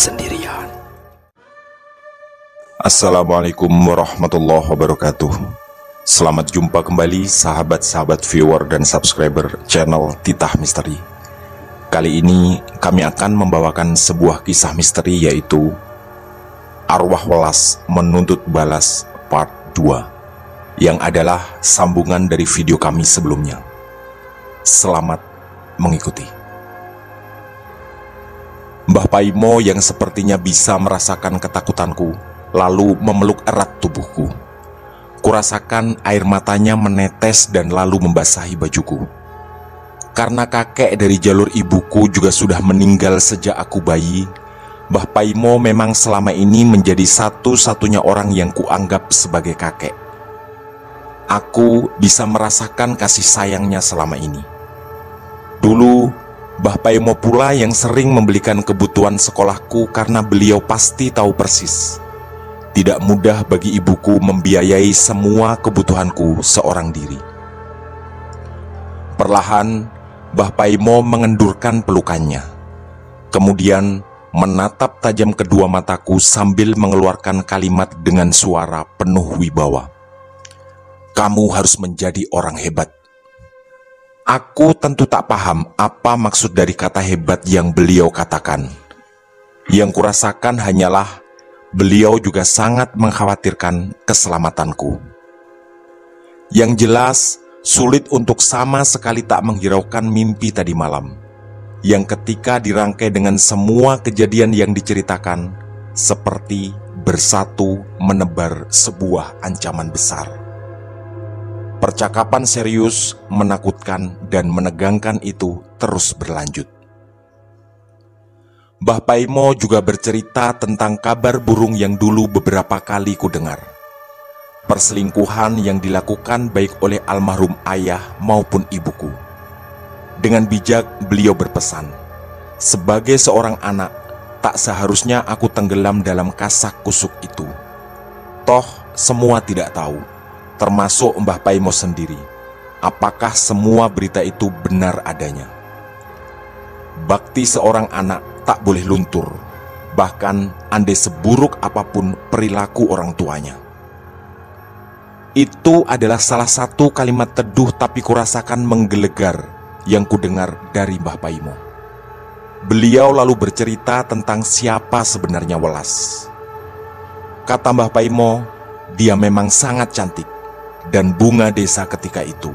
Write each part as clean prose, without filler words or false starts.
sendirian. Assalamualaikum warahmatullahi wabarakatuh. Selamat jumpa kembali sahabat-sahabat viewer dan subscriber channel Titah Misteri. Kali ini kami akan membawakan sebuah kisah misteri, yaitu Arwah Welas Menuntut Balas Part 2, yang adalah sambungan dari video kami sebelumnya. Selamat mengikuti. Mbah Paimo yang sepertinya bisa merasakan ketakutanku lalu memeluk erat tubuhku. Kurasakan air matanya menetes dan lalu membasahi bajuku. Karena kakek dari jalur ibuku juga sudah meninggal sejak aku bayi, Mbah Paimo memang selama ini menjadi satu-satunya orang yang kuanggap sebagai kakek. Aku bisa merasakan kasih sayangnya selama ini. Dulu, Mbah Paimo pula yang sering membelikan kebutuhan sekolahku karena beliau pasti tahu persis tidak mudah bagi ibuku membiayai semua kebutuhanku seorang diri. Perlahan, Mbah Paimo mengendurkan pelukannya. Kemudian menatap tajam kedua mataku sambil mengeluarkan kalimat dengan suara penuh wibawa. "Kamu harus menjadi orang hebat." Aku tentu tak paham apa maksud dari kata hebat yang beliau katakan. Yang kurasakan hanyalah beliau juga sangat mengkhawatirkan keselamatanku. Yang jelas, sulit untuk sama sekali tak menghiraukan mimpi tadi malam, yang ketika dirangkai dengan semua kejadian yang diceritakan, seperti bersatu menebar sebuah ancaman besar. Percakapan serius, menakutkan, dan menegangkan itu terus berlanjut. Mbah Paimo juga bercerita tentang kabar burung yang dulu beberapa kali kudengar. Perselingkuhan yang dilakukan baik oleh almarhum ayah maupun ibuku. Dengan bijak beliau berpesan, sebagai seorang anak, tak seharusnya aku tenggelam dalam kasak kusuk itu. Toh semua tidak tahu, termasuk Mbah Paimo sendiri, apakah semua berita itu benar adanya. Bakti seorang anak tak boleh luntur, bahkan andai seburuk apapun perilaku orang tuanya. Itu adalah salah satu kalimat teduh tapi kurasakan menggelegar yang kudengar dari Mbah Paimo. Beliau lalu bercerita tentang siapa sebenarnya Welas. Kata Mbah Paimo, dia memang sangat cantik dan bunga desa ketika itu.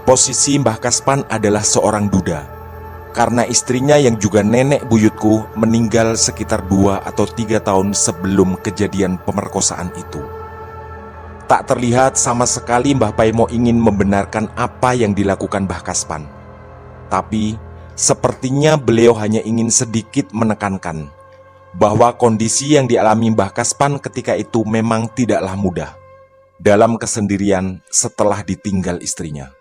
Posisi Mbah Kaspan adalah seorang duda, karena istrinya yang juga nenek buyutku meninggal sekitar 2 atau 3 tahun sebelum kejadian pemerkosaan itu. Tak terlihat sama sekali Mbah Paimo ingin membenarkan apa yang dilakukan Mbah Kaspan. Tapi sepertinya beliau hanya ingin sedikit menekankan bahwa kondisi yang dialami Mbah Kaspan ketika itu memang tidaklah mudah dalam kesendirian setelah ditinggal istrinya.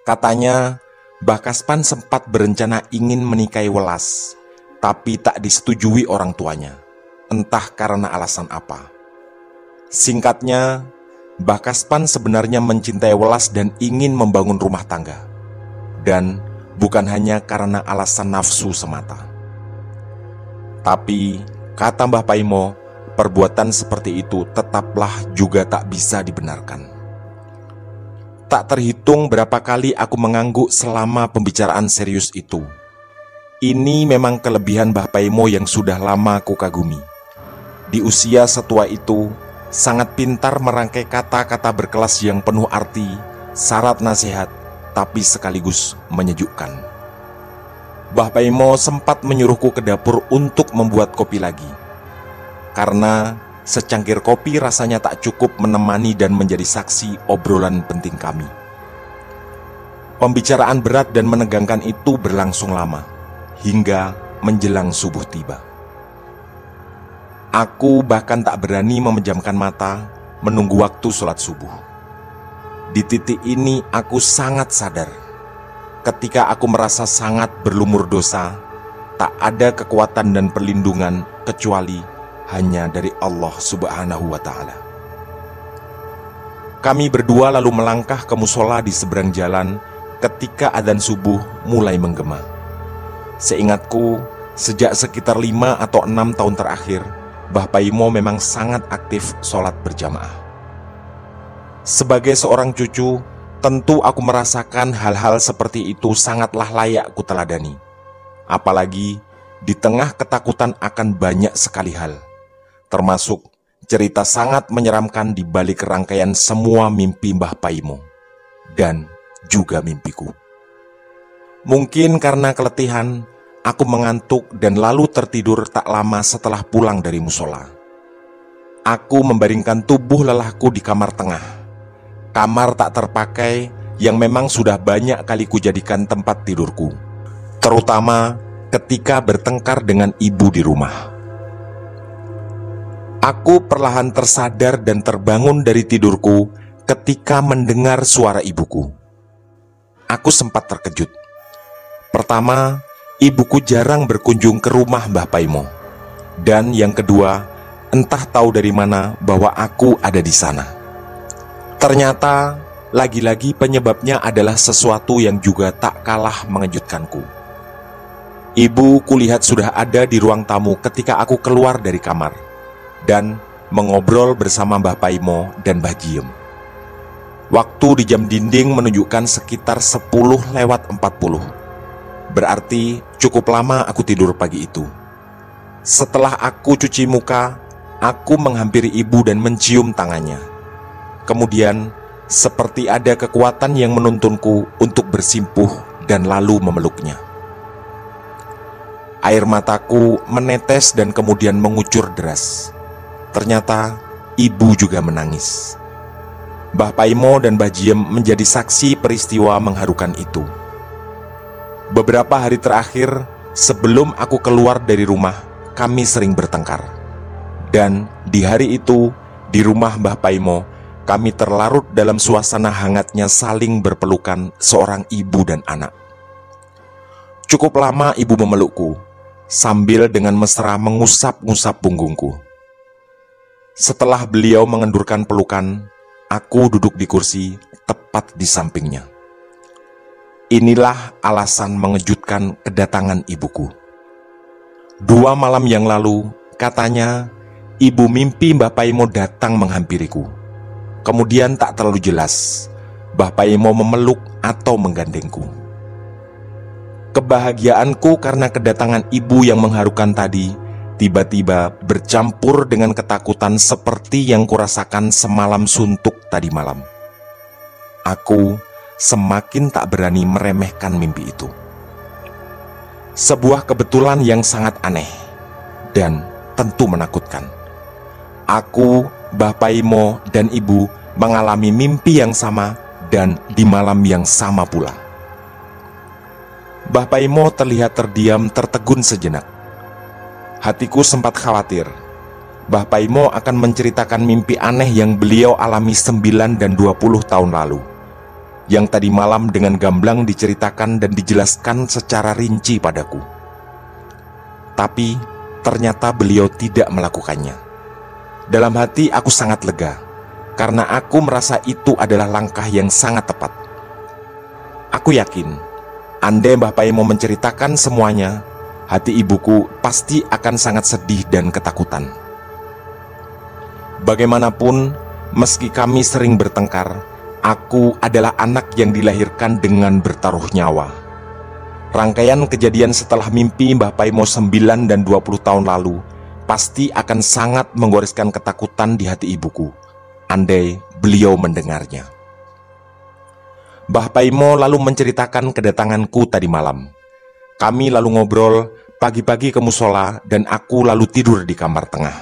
Katanya, Mbah Kaspan sempat berencana ingin menikahi Welas, tapi tak disetujui orang tuanya, entah karena alasan apa. Singkatnya, Mbah Kaspan sebenarnya mencintai Welas dan ingin membangun rumah tangga, dan bukan hanya karena alasan nafsu semata. Tapi, kata Mbah Paimo, perbuatan seperti itu tetaplah juga tak bisa dibenarkan. Tak terhitung berapa kali aku mengangguk selama pembicaraan serius itu. Ini memang kelebihan Mbah Paimo yang sudah lama aku kagumi. Di usia setua itu, sangat pintar merangkai kata-kata berkelas yang penuh arti, syarat nasihat, tapi sekaligus menyejukkan. Mbah Paimo sempat menyuruhku ke dapur untuk membuat kopi lagi, karena secangkir kopi rasanya tak cukup menemani dan menjadi saksi obrolan penting kami. Pembicaraan berat dan menegangkan itu berlangsung lama, hingga menjelang subuh tiba. Aku bahkan tak berani memejamkan mata menunggu waktu sholat subuh. Di titik ini aku sangat sadar, ketika aku merasa sangat berlumur dosa, tak ada kekuatan dan perlindungan kecuali hanya dari Allah Subhanahu wa Ta'ala. Kami berdua lalu melangkah ke musola di seberang jalan ketika adzan subuh mulai menggema. Seingatku, Sejak sekitar 5 atau 6 tahun terakhir, Mbah Paimo memang sangat aktif sholat berjamaah. Sebagai seorang cucu, tentu aku merasakan hal-hal seperti itu sangatlah layak kuteladani. Apalagi di tengah ketakutan akan banyak sekali hal, termasuk cerita sangat menyeramkan di balik rangkaian semua mimpi Mbah Paimo dan juga mimpiku. Mungkin karena keletihan, aku mengantuk dan lalu tertidur tak lama setelah pulang dari musola. Aku membaringkan tubuh lelahku di kamar tengah, kamar tak terpakai yang memang sudah banyak kali kujadikan tempat tidurku, terutama ketika bertengkar dengan ibu di rumah. Aku perlahan tersadar dan terbangun dari tidurku ketika mendengar suara ibuku. Aku sempat terkejut. Pertama, ibuku jarang berkunjung ke rumah Mbah Paimo. Dan yang kedua, entah tahu dari mana bahwa aku ada di sana. Ternyata, lagi-lagi penyebabnya adalah sesuatu yang juga tak kalah mengejutkanku. Ibu kulihat sudah ada di ruang tamu ketika aku keluar dari kamar dan mengobrol bersama Mbah Paimo dan Mbah Jiem. Waktu di jam dinding menunjukkan sekitar 10:40. Berarti cukup lama aku tidur pagi itu. Setelah aku cuci muka, aku menghampiri ibu dan mencium tangannya. Kemudian, seperti ada kekuatan yang menuntunku untuk bersimpuh dan lalu memeluknya. Air mataku menetes dan kemudian mengucur deras. Ternyata ibu juga menangis. Mbah Paimo dan Mbah Jiem menjadi saksi peristiwa mengharukan itu. Beberapa hari terakhir sebelum aku keluar dari rumah, kami sering bertengkar. Dan di hari itu, di rumah Mbah Paimo, kami terlarut dalam suasana hangatnya saling berpelukan seorang ibu dan anak. Cukup lama ibu memelukku, sambil dengan mesra mengusap-ngusap punggungku. Setelah beliau mengendurkan pelukan, aku duduk di kursi tepat di sampingnya. Inilah alasan mengejutkan kedatangan ibuku. 2 malam yang lalu, katanya, ibu mimpi Mbah Paimo datang menghampiriku. Kemudian tak terlalu jelas, Mbah Paimo memeluk atau menggandengku. Kebahagiaanku karena kedatangan ibu yang mengharukan tadi tiba-tiba bercampur dengan ketakutan seperti yang kurasakan semalam suntuk tadi malam. Aku semakin tak berani meremehkan mimpi itu. Sebuah kebetulan yang sangat aneh dan tentu menakutkan. Aku, Mbah Paimo, dan ibu mengalami mimpi yang sama dan di malam yang sama pula. Mbah Paimo terlihat terdiam tertegun sejenak. Hatiku sempat khawatir. Mbah Paimo akan menceritakan mimpi aneh yang beliau alami 9 dan 20 tahun lalu, yang tadi malam dengan gamblang diceritakan dan dijelaskan secara rinci padaku. Tapi ternyata beliau tidak melakukannya. Dalam hati aku sangat lega, karena aku merasa itu adalah langkah yang sangat tepat. Aku yakin, andai Mbah Paimo menceritakan semuanya, hati ibuku pasti akan sangat sedih dan ketakutan. Bagaimanapun, meski kami sering bertengkar, aku adalah anak yang dilahirkan dengan bertaruh nyawa. Rangkaian kejadian setelah mimpi Mbah Paimo 9 dan 20 tahun lalu pasti akan sangat menggoreskan ketakutan di hati ibuku, andai beliau mendengarnya. Mbah Paimo lalu menceritakan kedatanganku tadi malam. Kami lalu ngobrol, pagi-pagi ke musola, dan aku lalu tidur di kamar tengah.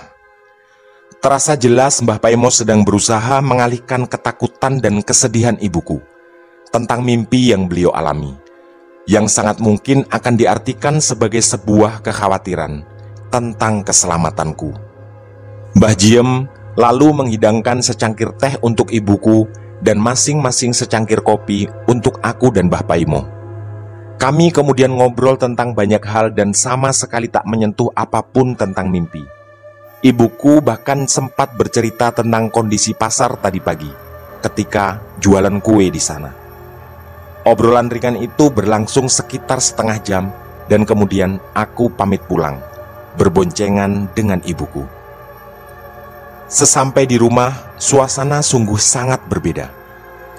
Terasa jelas Mbah Paimo sedang berusaha mengalihkan ketakutan dan kesedihan ibuku tentang mimpi yang beliau alami, yang sangat mungkin akan diartikan sebagai sebuah kekhawatiran tentang keselamatanku. Mbah Jiem lalu menghidangkan secangkir teh untuk ibuku dan masing-masing secangkir kopi untuk aku dan Mbah Paimo. Kami kemudian ngobrol tentang banyak hal dan sama sekali tak menyentuh apapun tentang mimpi. Ibuku bahkan sempat bercerita tentang kondisi pasar tadi pagi ketika jualan kue di sana. Obrolan ringan itu berlangsung sekitar setengah jam dan kemudian aku pamit pulang, berboncengan dengan ibuku. Sesampai di rumah, suasana sungguh sangat berbeda.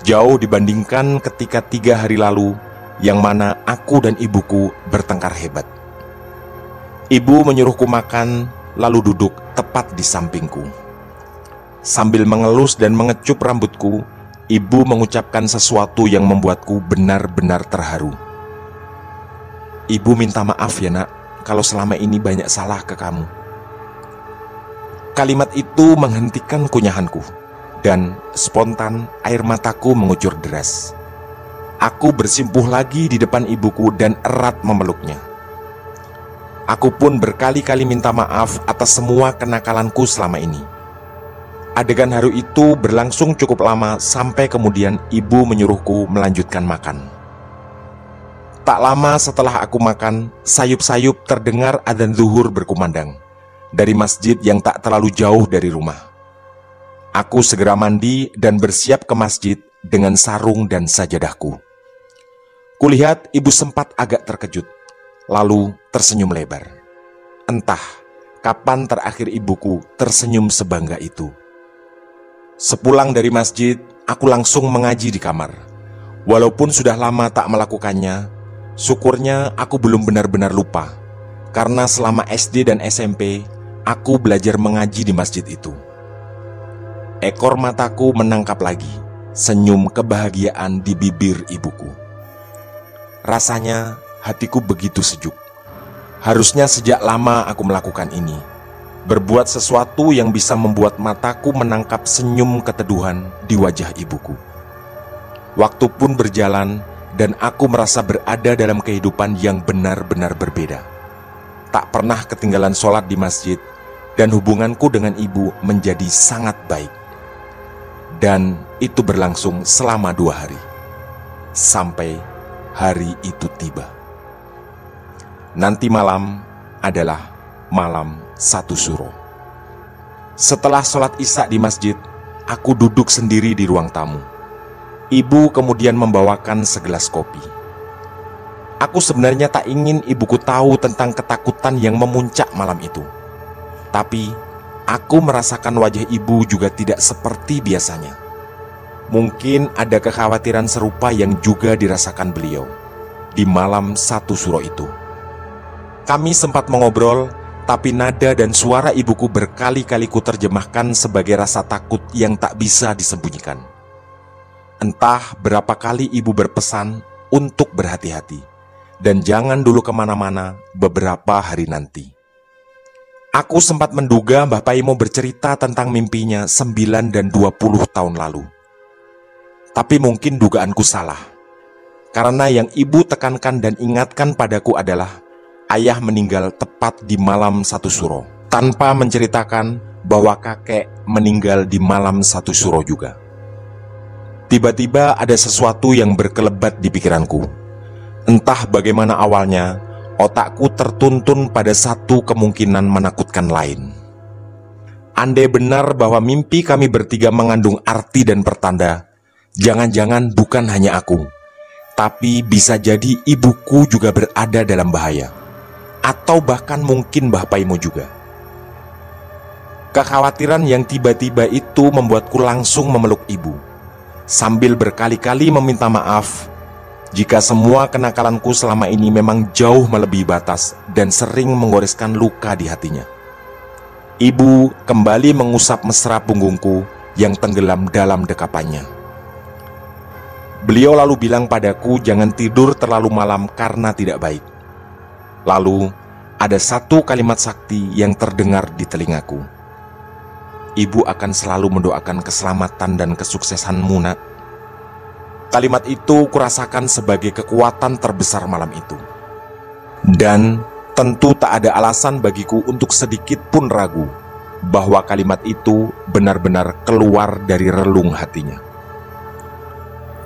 Jauh dibandingkan ketika 3 hari lalu, yang mana aku dan ibuku bertengkar hebat. Ibu menyuruhku makan, lalu duduk tepat di sampingku. Sambil mengelus dan mengecup rambutku, ibu mengucapkan sesuatu yang membuatku benar-benar terharu. "Ibu minta maaf ya nak, kalau selama ini banyak salah ke kamu." Kalimat itu menghentikan kunyahanku, dan spontan air mataku mengucur deras. Aku bersimpuh lagi di depan ibuku dan erat memeluknya. Aku pun berkali-kali minta maaf atas semua kenakalanku selama ini. Adegan haru itu berlangsung cukup lama sampai kemudian ibu menyuruhku melanjutkan makan. Tak lama setelah aku makan, sayup-sayup terdengar adzan zuhur berkumandang dari masjid yang tak terlalu jauh dari rumah. Aku segera mandi dan bersiap ke masjid dengan sarung dan sajadahku. Kulihat ibu sempat agak terkejut, lalu tersenyum lebar. Entah kapan terakhir ibuku tersenyum sebangga itu. Sepulang dari masjid, aku langsung mengaji di kamar. Walaupun sudah lama tak melakukannya, syukurnya aku belum benar-benar lupa, karena selama SD dan SMP, aku belajar mengaji di masjid itu. Ekor mataku menangkap lagi senyum kebahagiaan di bibir ibuku. Rasanya hatiku begitu sejuk. Harusnya sejak lama aku melakukan ini, berbuat sesuatu yang bisa membuat mataku menangkap senyum keteduhan di wajah ibuku. Waktu pun berjalan dan aku merasa berada dalam kehidupan yang benar-benar berbeda. Tak pernah ketinggalan sholat di masjid, dan hubunganku dengan ibu menjadi sangat baik. Dan itu berlangsung selama 2 hari, sampai hari itu tiba. Nanti malam adalah malam 1 Syuro. Setelah sholat isya di masjid, aku duduk sendiri di ruang tamu. Ibu kemudian membawakan segelas kopi. Aku sebenarnya tak ingin ibuku tahu tentang ketakutan yang memuncak malam itu. Tapi aku merasakan wajah ibu juga tidak seperti biasanya. Mungkin ada kekhawatiran serupa yang juga dirasakan beliau di malam 1 Syuro itu. Kami sempat mengobrol, tapi nada dan suara ibuku berkali-kali kuterjemahkan sebagai rasa takut yang tak bisa disembunyikan. Entah berapa kali ibu berpesan untuk berhati-hati dan jangan dulu kemana-mana beberapa hari nanti. Aku sempat menduga Mbah Paimo bercerita tentang mimpinya 9 dan 20 tahun lalu. Tapi mungkin dugaanku salah, karena yang ibu tekankan dan ingatkan padaku adalah ayah meninggal tepat di malam 1 Syuro, tanpa menceritakan bahwa kakek meninggal di malam 1 Syuro juga. Tiba-tiba ada sesuatu yang berkelebat di pikiranku. Entah bagaimana awalnya, otakku tertuntun pada satu kemungkinan menakutkan lain. Andai benar bahwa mimpi kami bertiga mengandung arti dan pertanda, jangan-jangan bukan hanya aku, tapi bisa jadi ibuku juga berada dalam bahaya. Atau bahkan mungkin Mbah Paimo juga. Kekhawatiran yang tiba-tiba itu membuatku langsung memeluk ibu, sambil berkali-kali meminta maaf jika semua kenakalanku selama ini memang jauh melebihi batas dan sering menggoreskan luka di hatinya. Ibu kembali mengusap mesra punggungku yang tenggelam dalam dekapannya. Beliau lalu bilang padaku jangan tidur terlalu malam karena tidak baik. Lalu ada satu kalimat sakti yang terdengar di telingaku. Ibu akan selalu mendoakan keselamatan dan kesuksesanmu, nak. Kalimat itu kurasakan sebagai kekuatan terbesar malam itu. Dan tentu tak ada alasan bagiku untuk sedikit pun ragu bahwa kalimat itu benar-benar keluar dari relung hatinya.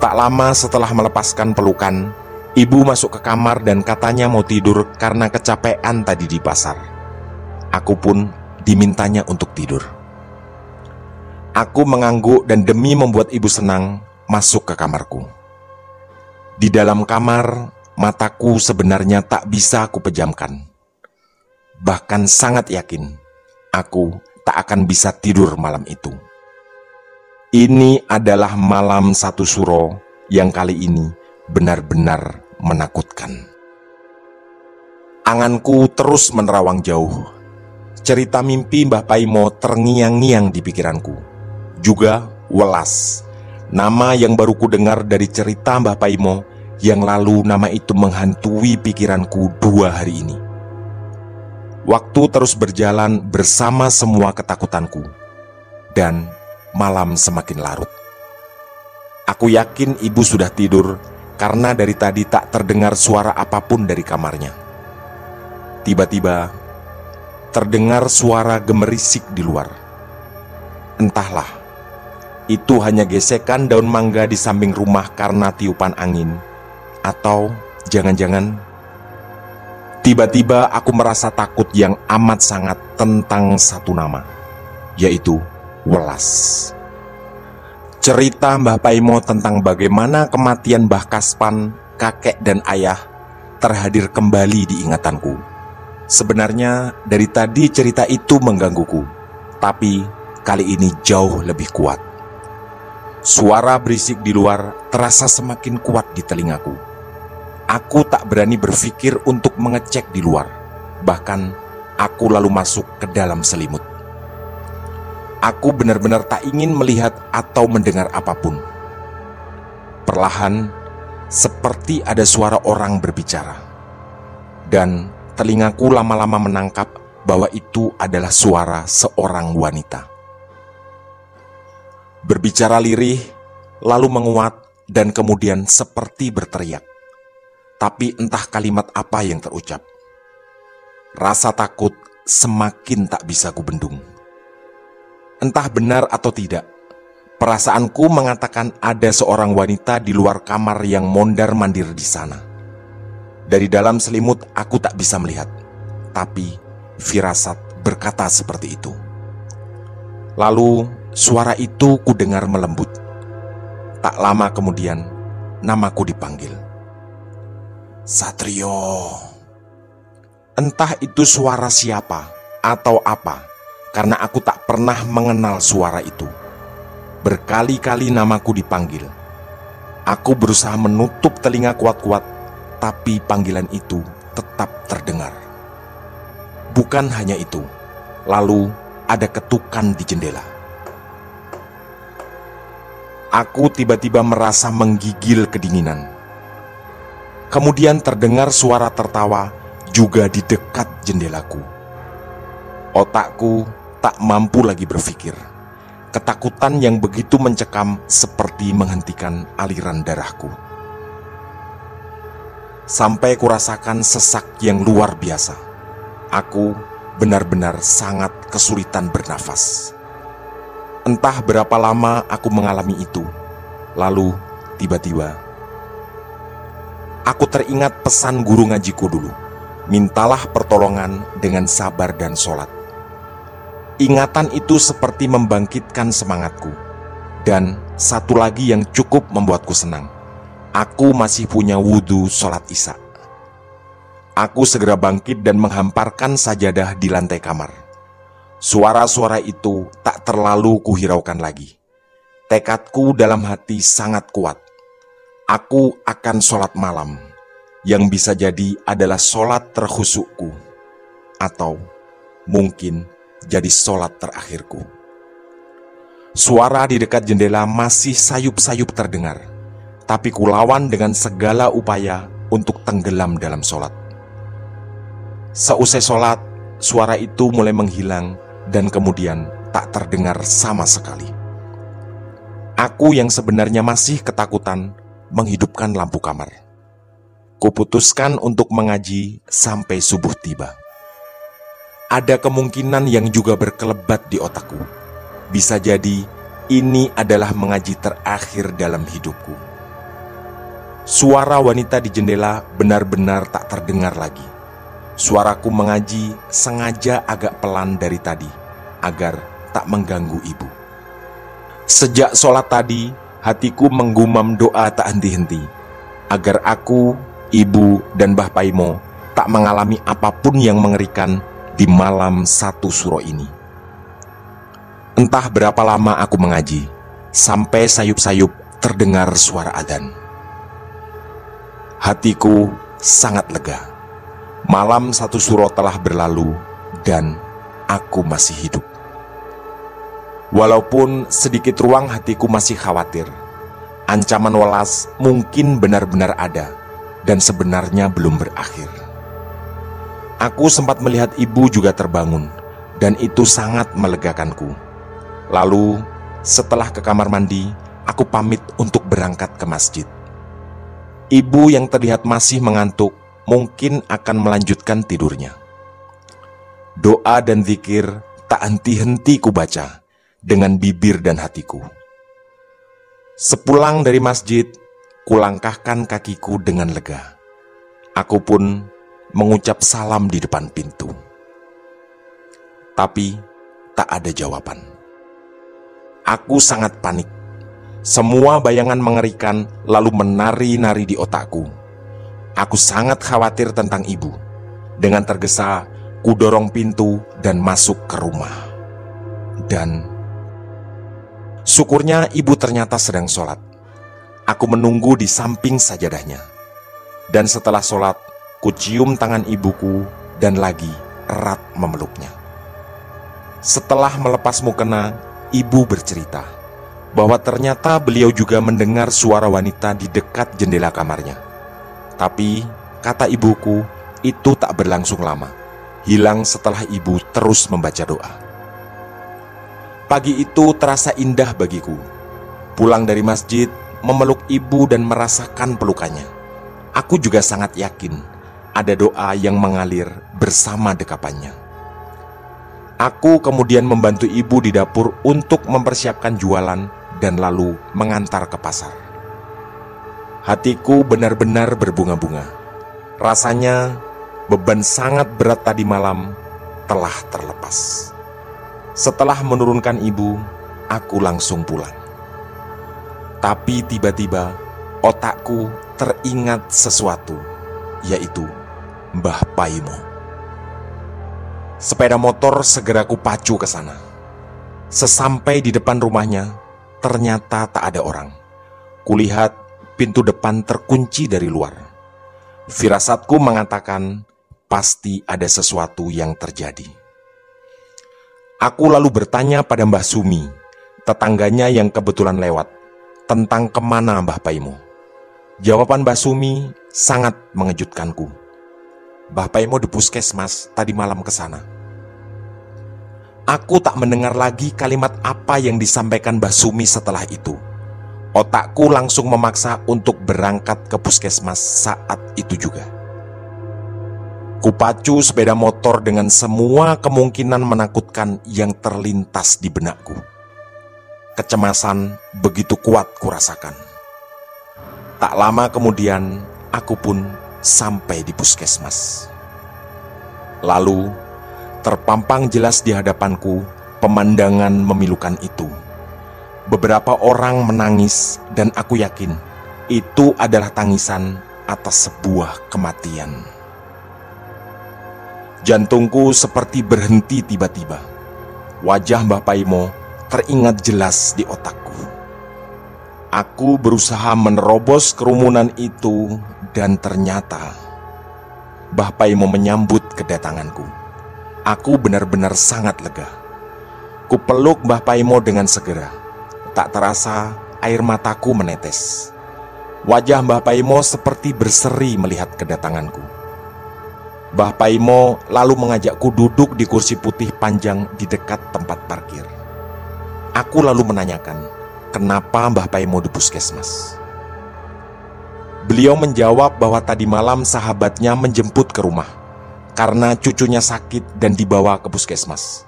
Tak lama setelah melepaskan pelukan, ibu masuk ke kamar dan katanya mau tidur karena kecapean tadi di pasar. Aku pun dimintanya untuk tidur. Aku mengangguk dan demi membuat ibu senang, masuk ke kamarku. Di dalam kamar, mataku sebenarnya tak bisa aku pejamkan. Bahkan sangat yakin, aku tak akan bisa tidur malam itu. Ini adalah malam satu suro yang kali ini benar-benar menakutkan. Anganku terus menerawang jauh. Cerita mimpi Mbah Paimo terngiang-ngiang di pikiranku. Juga Welas, nama yang baru ku dengar dari cerita Mbah Paimo yang lalu. Nama itu menghantui pikiranku 2 hari ini. Waktu terus berjalan bersama semua ketakutanku, dan malam semakin larut. Aku yakin ibu sudah tidur karena dari tadi tak terdengar suara apapun dari kamarnya. Tiba-tiba terdengar suara gemerisik di luar. Entahlah, itu hanya gesekan daun mangga di samping rumah karena tiupan angin, atau jangan-jangan tiba-tiba aku merasa takut yang amat sangat tentang satu nama, yaitu Welas. Cerita Mbah Paimo tentang bagaimana kematian Mbah Kaspan, kakek dan ayah, terhadir kembali di ingatanku. Sebenarnya dari tadi cerita itu menggangguku, tapi kali ini jauh lebih kuat. Suara berisik di luar terasa semakin kuat di telingaku. Aku tak berani berpikir untuk mengecek di luar. Bahkan aku lalu masuk ke dalam selimut. Aku benar-benar tak ingin melihat atau mendengar apapun. Perlahan, seperti ada suara orang berbicara. Dan telingaku lama-lama menangkap bahwa itu adalah suara seorang wanita. Berbicara lirih, lalu menguat, dan kemudian seperti berteriak. Tapi entah kalimat apa yang terucap. Rasa takut semakin tak bisa kubendung. Entah benar atau tidak, perasaanku mengatakan ada seorang wanita di luar kamar yang mondar-mandir di sana. Dari dalam selimut aku tak bisa melihat, tapi firasat berkata seperti itu. Lalu suara itu kudengar melembut. Tak lama kemudian namaku dipanggil. Satrio. Entah itu suara siapa atau apa, karena aku tak pernah mengenal suara itu. Berkali-kali namaku dipanggil. Aku berusaha menutup telinga kuat-kuat, tapi panggilan itu tetap terdengar. Bukan hanya itu, lalu ada ketukan di jendela. Aku tiba-tiba merasa menggigil kedinginan. Kemudian terdengar suara tertawa juga di dekat jendelaku. Otakku tak mampu lagi berpikir. Ketakutan yang begitu mencekam seperti menghentikan aliran darahku. Sampai kurasakan sesak yang luar biasa. Aku benar-benar sangat kesulitan bernafas. Entah berapa lama aku mengalami itu. Lalu tiba-tiba aku teringat pesan guru ngajiku dulu. Mintalah pertolongan dengan sabar dan sholat. Ingatan itu seperti membangkitkan semangatku. Dan satu lagi yang cukup membuatku senang. Aku masih punya wudhu sholat isya. Aku segera bangkit dan menghamparkan sajadah di lantai kamar. Suara-suara itu tak terlalu kuhiraukan lagi. Tekadku dalam hati sangat kuat. Aku akan sholat malam, yang bisa jadi adalah sholat terkhusyukku, atau mungkin jadi sholat terakhirku. Suara di dekat jendela masih sayup-sayup terdengar. Tapi kulawan dengan segala upaya untuk tenggelam dalam sholat. Seusai sholat, suara itu mulai menghilang dan kemudian tak terdengar sama sekali. Aku yang sebenarnya masih ketakutan menghidupkan lampu kamar. Kuputuskan untuk mengaji sampai subuh tiba. Ada kemungkinan yang juga berkelebat di otakku. Bisa jadi ini adalah mengaji terakhir dalam hidupku. Suara wanita di jendela benar-benar tak terdengar lagi. Suaraku mengaji sengaja agak pelan dari tadi, agar tak mengganggu ibu. Sejak sholat tadi, hatiku menggumam doa tak henti-henti, agar aku ibu dan Mbah Paimo tak mengalami apapun yang mengerikan di malam 1 Suro ini. Entah berapa lama aku mengaji, sampai sayup-sayup terdengar suara adzan. Hatiku sangat lega. Malam 1 Suro telah berlalu dan aku masih hidup. Walaupun sedikit ruang hatiku masih khawatir, ancaman welas mungkin benar-benar ada dan sebenarnya belum berakhir. Aku sempat melihat ibu juga terbangun dan itu sangat melegakanku. Lalu setelah ke kamar mandi, aku pamit untuk berangkat ke masjid. Ibu yang terlihat masih mengantuk mungkin akan melanjutkan tidurnya. Doa dan zikir tak henti-henti ku baca dengan bibir dan hatiku. Sepulang dari masjid, kulangkahkan kakiku dengan lega. Aku pun mengucap salam di depan pintu. Tapi tak ada jawaban. Aku sangat panik. Semua bayangan mengerikan lalu menari-nari di otakku. Aku sangat khawatir tentang ibu. Dengan tergesa, ku dorong pintu dan masuk ke rumah. Dan syukurnya ibu ternyata sedang sholat. Aku menunggu di samping sajadahnya. Dan setelah sholat, ku cium tangan ibuku dan lagi erat memeluknya. Setelah melepas mukena, ibu bercerita bahwa ternyata beliau juga mendengar suara wanita di dekat jendela kamarnya. Tapi, kata ibuku, itu tak berlangsung lama. Hilang setelah ibu terus membaca doa. Pagi itu terasa indah bagiku. Pulang dari masjid, memeluk ibu dan merasakan pelukannya. Aku juga sangat yakin ada doa yang mengalir bersama dekapannya. Aku kemudian membantu ibu di dapur untuk mempersiapkan jualan dan lalu mengantar ke pasar. Hatiku benar-benar berbunga-bunga. Rasanya beban sangat berat tadi malam telah terlepas. Setelah menurunkan ibu, aku langsung pulang. Tapi tiba-tiba otakku teringat sesuatu, yaitu Mbah Paimo. Sepeda motor segera kupacu ke sana. Sesampai di depan rumahnya, ternyata tak ada orang. Kulihat pintu depan terkunci dari luar. Firasatku mengatakan pasti ada sesuatu yang terjadi. Aku lalu bertanya pada Mbah Sumi, tetangganya yang kebetulan lewat, tentang kemana Mbah Paimo. Jawaban Mbah Sumi sangat mengejutkanku. Mbah Paimo di puskesmas tadi malam ke sana. Aku tak mendengar lagi kalimat apa yang disampaikan Mbah Sumi setelah itu. Otakku langsung memaksa untuk berangkat ke puskesmas saat itu juga. Kupacu sepeda motor dengan semua kemungkinan menakutkan yang terlintas di benakku. Kecemasan begitu kuat kurasakan. Tak lama kemudian, aku pun sampai di puskesmas. Lalu, terpampang jelas di hadapanku pemandangan memilukan itu. Beberapa orang menangis dan aku yakin itu adalah tangisan atas sebuah kematian. Jantungku seperti berhenti tiba-tiba. Wajah Mbah Paimo teringat jelas di otakku. Aku berusaha menerobos kerumunan itu dan ternyata Mbah Paimo menyambut kedatanganku. Aku benar-benar sangat lega. Kupeluk Mbah Paimo dengan segera. Tak terasa air mataku menetes. Wajah Mbah Paimo seperti berseri melihat kedatanganku. Mbah Paimo lalu mengajakku duduk di kursi putih panjang di dekat tempat parkir. Aku lalu menanyakan, kenapa Mbah Paimo di puskesmas? Beliau menjawab bahwa tadi malam sahabatnya menjemput ke rumah karena cucunya sakit dan dibawa ke puskesmas.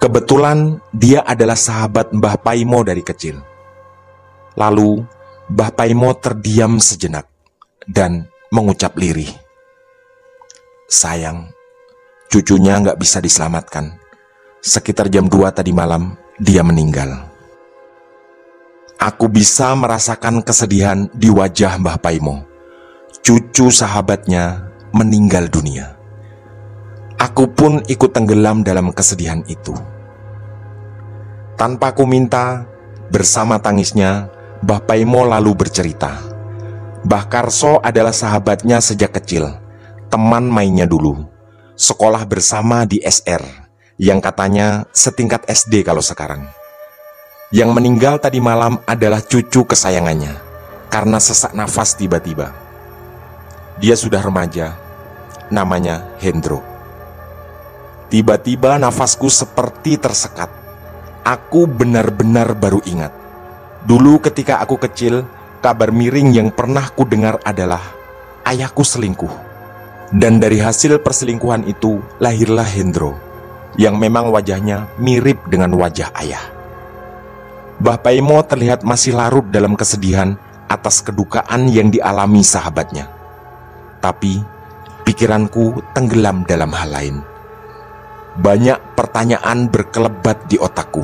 Kebetulan dia adalah sahabat Mbah Paimo dari kecil. Lalu Mbah Paimo terdiam sejenak dan mengucap lirih, "Sayang, cucunya nggak bisa diselamatkan. Sekitar jam 2 tadi malam dia meninggal." Aku bisa merasakan kesedihan di wajah Mbah Paimo. cucu sahabatnya meninggal dunia. Aku pun ikut tenggelam dalam kesedihan itu. Tanpa ku minta, bersama tangisnya, Mbah Paimo lalu bercerita. Mbah Karso adalah sahabatnya sejak kecil, teman mainnya dulu, sekolah bersama di SR, yang katanya setingkat SD kalau sekarang. Yang meninggal tadi malam adalah cucu kesayangannya, karena sesak nafas tiba-tiba. Dia sudah remaja, namanya Hendro. Tiba-tiba nafasku seperti tersekat. Aku benar-benar baru ingat. Dulu ketika aku kecil, kabar miring yang pernah ku dengar adalah ayahku selingkuh. Dan dari hasil perselingkuhan itu lahirlah Hendro, yang memang wajahnya mirip dengan wajah ayah. Mbah Paimo terlihat masih larut dalam kesedihan atas kedukaan yang dialami sahabatnya. Tapi pikiranku tenggelam dalam hal lain. Banyak pertanyaan berkelebat di otakku.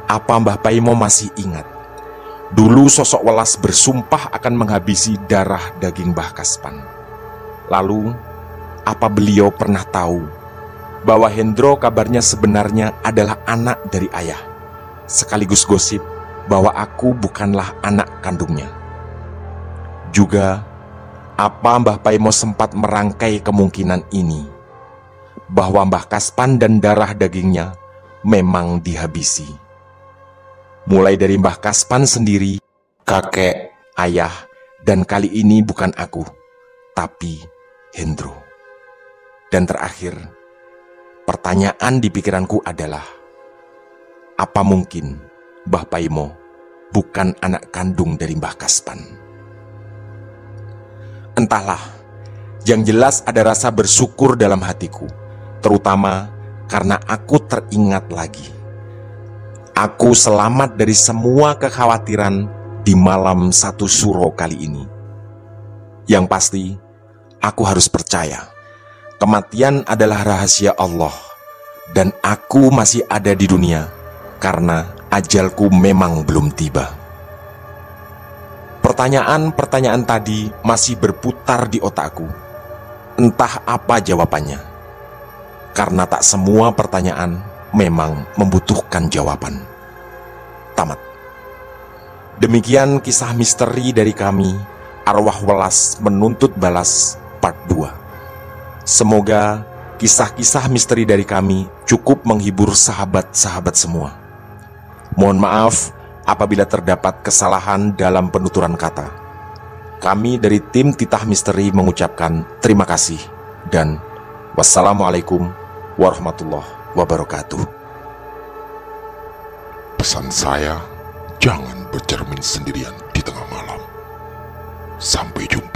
Apa Mbah Paimo masih ingat? Dulu sosok welas bersumpah akan menghabisi darah daging Mbah Kaspan. Lalu, apa beliau pernah tahu bahwa Hendro kabarnya sebenarnya adalah anak dari ayah, sekaligus gosip bahwa aku bukanlah anak kandungnya? Juga, apa Mbah Paimo sempat merangkai kemungkinan ini, bahwa Mbah Kaspan dan darah dagingnya memang dihabisi? Mulai dari Mbah Kaspan sendiri, kakek, ayah, dan kali ini bukan aku, tapi Hendro. Dan terakhir, pertanyaan di pikiranku adalah, apa mungkin Mbah Paimo bukan anak kandung dari Mbah Kaspan? Entahlah, yang jelas ada rasa bersyukur dalam hatiku, terutama karena aku teringat lagi. Aku selamat dari semua kekhawatiran di malam 1 Suro kali ini. Yang pasti, aku harus percaya kematian adalah rahasia Allah, dan aku masih ada di dunia karena ajalku memang belum tiba. Pertanyaan-pertanyaan tadi masih berputar di otakku. Entah apa jawabannya, karena tak semua pertanyaan memang membutuhkan jawaban. Tamat. Demikian kisah misteri dari kami, Arwah Welas Menuntut Balas Part 2. Semoga kisah-kisah misteri dari kami cukup menghibur sahabat-sahabat semua. Mohon maaf apabila terdapat kesalahan dalam penuturan kata. Kami dari tim Titah Misteri mengucapkan terima kasih dan wassalamualaikum warahmatullahi wabarakatuh. Pesan saya, jangan bercermin sendirian di tengah malam. Sampai jumpa.